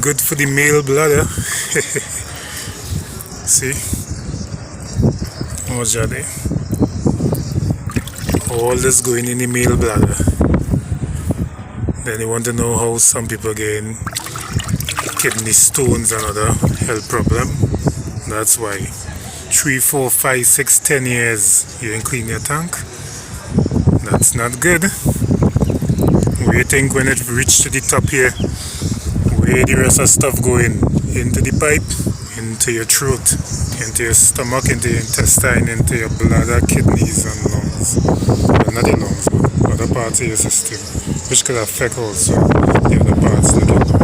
Good for the male bladder. See? What's that there? All this going in the male bladder. Then you want to know how some people get kidney stones and other health problem. That's why 3, 4, 5, 6, 10 years you ain't clean your tank. That's not good. What do you think when it reached to the top here? Where the rest of stuff going? Into the pipe, into your throat, into your stomach, into your intestine, into your bladder, kidneys and lungs. Well, not the lungs, but other parts of your system, which could affect also the other parts like your